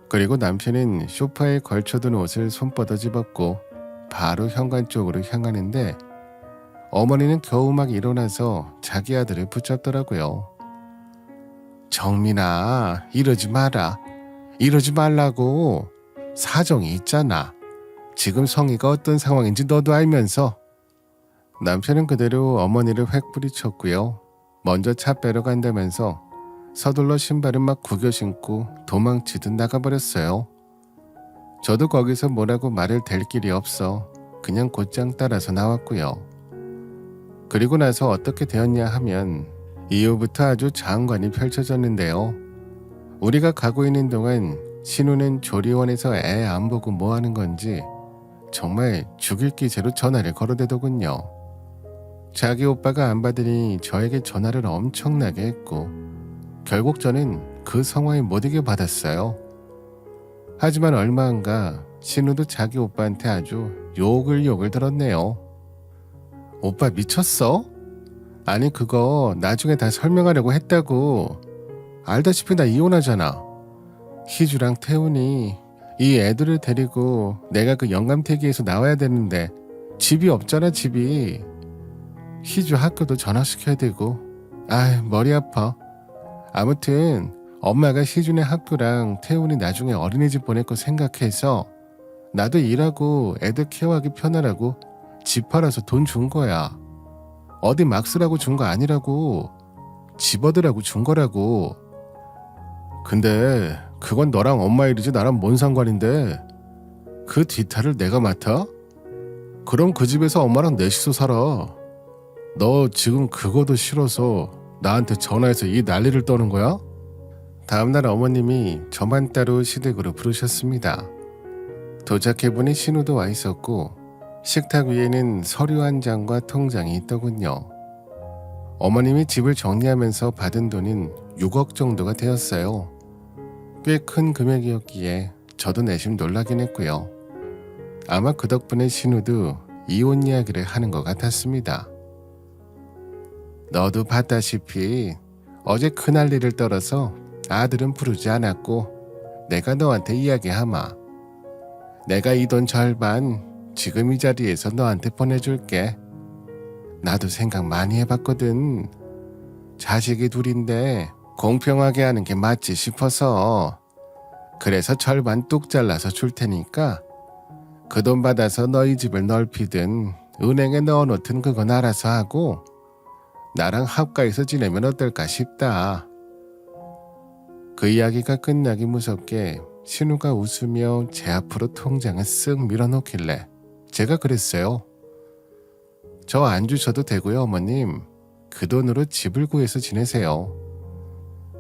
그리고 남편은 소파에 걸쳐둔 옷을 손뻗어 집었고 바로 현관 쪽으로 향하는데 어머니는 겨우 막 일어나서 자기 아들을 붙잡더라고요. 정민아, 이러지 마라. 이러지 말라고. 사정이 있잖아. 지금 성희가 어떤 상황인지 너도 알면서. 남편은 그대로 어머니를 획 뿌리쳤고요. 먼저 차 빼러 간다면서 서둘러 신발은 막 구겨 신고 도망치듯 나가버렸어요. 저도 거기서 뭐라고 말을 댈 길이 없어 그냥 곧장 따라서 나왔고요. 그리고 나서 어떻게 되었냐 하면 이후부터 아주 장관이 펼쳐졌는데요. 우리가 가고 있는 동안 신우는 조리원에서 애 안 보고 뭐 하는 건지 정말 죽일 기세로 전화를 걸어대더군요. 자기 오빠가 안 받으니 저에게 전화를 엄청나게 했고 결국 저는 그 상황에 못 이겨 받았어요. 하지만 얼마 안 가 신우도 자기 오빠한테 아주 욕을 들었네요. 오빠 미쳤어? 아니 그거 나중에 다 설명하려고 했다고. 알다시피 나 이혼하잖아. 희주랑 태훈이 이 애들을 데리고 내가 그 영감택이에서 나와야 되는데 집이 없잖아 집이. 희주 학교도 전학시켜야 되고. 아이 머리 아파. 아무튼 엄마가 희준의 학교랑 태훈이 나중에 어린이집 보낼 거 생각해서 나도 일하고 애들 케어하기 편하라고 집 팔아서 돈 준 거야. 어디 막 쓰라고 준 거 아니라고. 집 얻으라고 준 거라고. 근데 그건 너랑 엄마 일이지 나랑 뭔 상관인데. 그 뒤탈을 내가 맡아? 그럼 그 집에서 엄마랑 넷이서 살아. 너 지금 그거도 싫어서 나한테 전화해서 이 난리를 떠는 거야? 다음날 어머님이 저만 따로 시댁으로 부르셨습니다. 도착해보니 신우도 와 있었고 식탁 위에는 서류 한 장과 통장이 있더군요. 어머님이 집을 정리하면서 받은 돈은 6억 정도가 되었어요. 꽤 큰 금액이었기에 저도 내심 놀라긴 했고요. 아마 그 덕분에 신우도 이혼 이야기를 하는 것 같았습니다. 너도 봤다시피 어제 큰할일을 떨어서 아들은 부르지 않았고 내가 너한테 이야기하마. 내가 이 돈 절반 지금 이 자리에서 너한테 보내줄게. 나도 생각 많이 해봤거든. 자식이 둘인데 공평하게 하는 게 맞지 싶어서. 그래서 절반 뚝 잘라서 줄 테니까 그 돈 받아서 너희 집을 넓히든 은행에 넣어놓든 그건 알아서 하고 나랑 합가해서 지내면 어떨까 싶다. 그 이야기가 끝나기 무섭게 신우가 웃으며 제 앞으로 통장을 쓱 밀어놓길래 제가 그랬어요. 저 안 주셔도 되고요 어머님. 그 돈으로 집을 구해서 지내세요.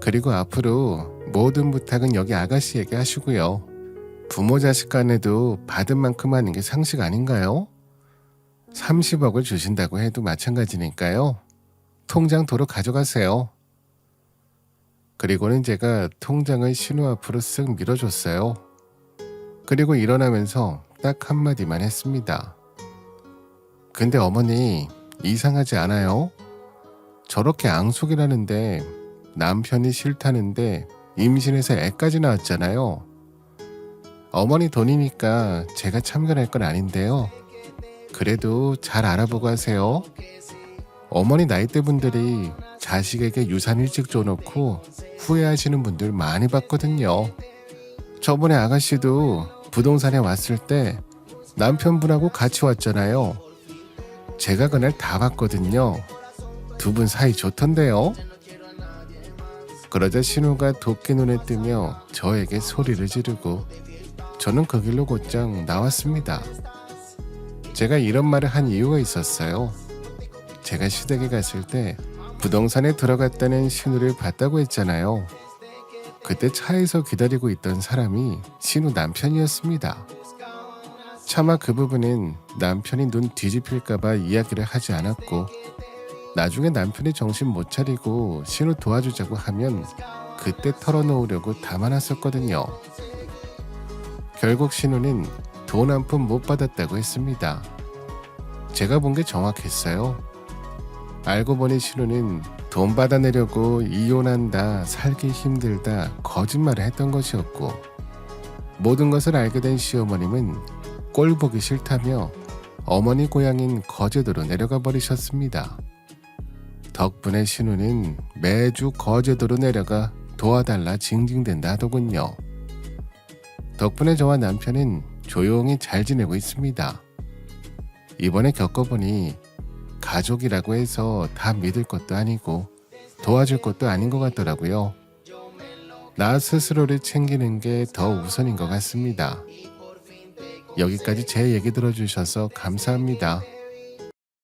그리고 앞으로 모든 부탁은 여기 아가씨에게 하시고요. 부모 자식 간에도 받은 만큼 하는 게 상식 아닌가요? 30억을 주신다고 해도 마찬가지니까요. 통장 도로 가져가세요. 그리고는 제가 통장을 신우 앞으로 쓱 밀어줬어요. 그리고 일어나면서 딱 한마디만 했습니다. 근데 어머니 이상하지 않아요? 저렇게 앙숙이라는데 남편이 싫다는데 임신해서 애까지 낳았잖아요. 어머니 돈이니까 제가 참견할 건 아닌데요. 그래도 잘 알아보고 하세요. 어머니 나이대 분들이 자식에게 유산 일찍 줘놓고 후회하시는 분들 많이 봤거든요. 저번에 아가씨도 부동산에 왔을 때 남편분하고 같이 왔잖아요. 제가 그날 다 봤거든요. 두 분 사이 좋던데요. 그러자 신우가 도끼 눈에 뜨며 저에게 소리를 지르고 저는 그 길로 곧장 나왔습니다. 제가 이런 말을 한 이유가 있었어요. 제가 시댁에 갔을 때 부동산에 들어갔다는 신우를 봤다고 했잖아요. 그때 차에서 기다리고 있던 사람이 신우 남편이었습니다. 차마 그 부분은 남편이 눈 뒤집힐까봐 이야기를 하지 않았고, 나중에 남편이 정신 못 차리고 신우 도와주자고 하면 그때 털어놓으려고 담아놨었거든요. 결국 신우는 돈 한 푼 못 받았다고 했습니다. 제가 본 게 정확했어요. 알고 보니 신우는 돈 받아내려고 이혼한다, 살기 힘들다 거짓말을 했던 것이었고, 모든 것을 알게 된 시어머님은 꼴 보기 싫다며 어머니 고향인 거제도로 내려가 버리셨습니다. 덕분에 신우는 매주 거제도로 내려가 도와달라 징징댄다 하더군요. 덕분에 저와 남편은 조용히 잘 지내고 있습니다. 이번에 겪어보니 가족이라고 해서 다 믿을 것도 아니고 도와줄 것도 아닌 것 같더라고요. 나 스스로를 챙기는 게 더 우선인 것 같습니다. 여기까지 제 얘기 들어주셔서 감사합니다.